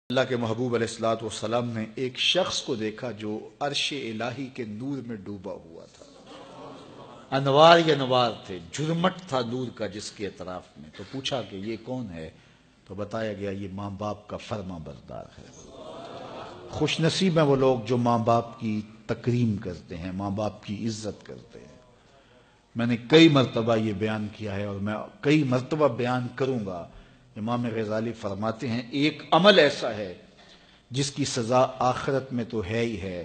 اللہ کے محبوب علیہ الصلوۃ والسلام نے ایک شخص کو دیکھا جو عرش الہی کے نور میں ڈوبا ہوا تھا. انوار ہی انوار تھے، جھرمٹ تھا نور کا جس کے اطراف میں. تو پوچھا کہ یہ کون ہے؟ تو بتایا گیا یہ ماں باپ کا فرما بردار ہے. خوش نصیب ہیں وہ لوگ جو ماں باپ کی تکریم کرتے ہیں، ماں باپ کی عزت کرتے ہیں. میں نے کئی مرتبہ یہ بیان کیا ہے اور میں کئی مرتبہ بیان کروں گا. امام غزالی فرماتے ہیں ایک عمل ایسا ہے جس کی سزا آخرت میں تو ہے ہی ہے،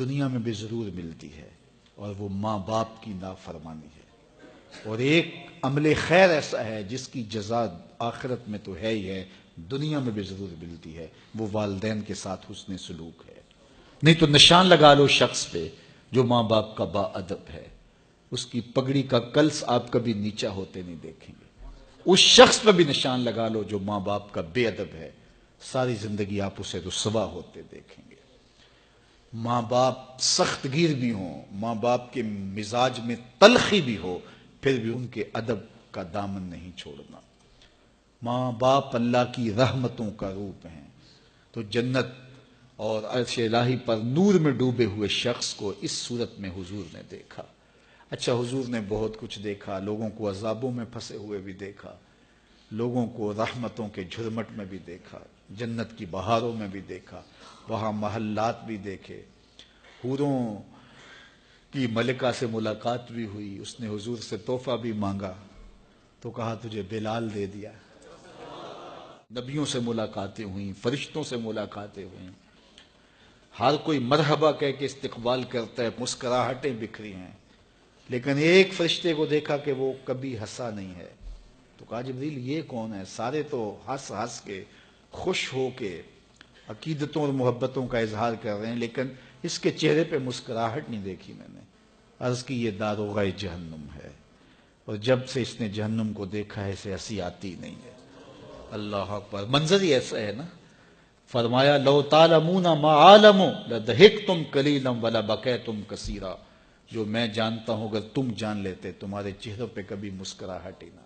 دنیا میں بھی ضرور ملتی ہے، اور وہ ماں باپ کی نافرمانی ہے. اور ایک عمل خیر ایسا ہے جس کی جزا آخرت میں تو ہے ہی ہے، دنیا میں بھی ضرور ملتی ہے، وہ والدین کے ساتھ حسن سلوک ہے. نہیں تو نشان لگا لو شخص پہ جو ماں باپ کا با ادب ہے، اس کی پگڑی کا کلس آپ کبھی نیچا ہوتے نہیں دیکھیں گے. اس شخص پہ بھی نشان لگا لو جو ماں باپ کا بے ادب ہے، ساری زندگی آپ اسے رسوا ہوتے دیکھیں گے. ماں باپ سخت گیر بھی ہوں، ماں باپ کے مزاج میں تلخی بھی ہو، پھر بھی ان کے ادب کا دامن نہیں چھوڑنا. ماں باپ اللہ کی رحمتوں کا روپ ہیں. تو جنت اور عرش الہی پر نور میں ڈوبے ہوئے شخص کو اس صورت میں حضور نے دیکھا. اچھا، حضور نے بہت کچھ دیکھا، لوگوں کو عذابوں میں پھنسے ہوئے بھی دیکھا، لوگوں کو رحمتوں کے جھرمٹ میں بھی دیکھا، جنت کی بہاروں میں بھی دیکھا، وہاں محلات بھی دیکھے. حوروں کی ملکہ سے ملاقات بھی ہوئی. اس نے حضور سے تحفہ بھی مانگا تو کہا تجھے بلال دے دیا. نبیوں سے ملاقاتیں ہوئیں، فرشتوں سے ملاقاتیں ہوئیں، ہر کوئی مرحبا کہہ کے استقبال کرتا ہے، مسکراہٹیں بکھری ہیں. لیکن ایک فرشتے کو دیکھا کہ وہ کبھی ہنسا نہیں ہے. تو کہا جبریل یہ کون ہے؟ سارے تو ہنس ہنس کے خوش ہو کے عقیدتوں اور محبتوں کا اظہار کر رہے ہیں، لیکن اس کے چہرے پہ مسکراہٹ نہیں دیکھی میں نے. عرض کی یہ داروغہ جہنم ہے، اور جب سے اس نے جہنم کو دیکھا ہے اسے ہنسی آتی نہیں ہے. اللہ اکبر. منظر ہی ایسا ہے نا. فرمایا لو تعلمون ما عالم لضحکتم قلیلا ولبکیتم کثیرا. جو میں جانتا ہوں اگر تم جان لیتے تمہارے چہروں پہ کبھی مسکراہٹ ہی نہ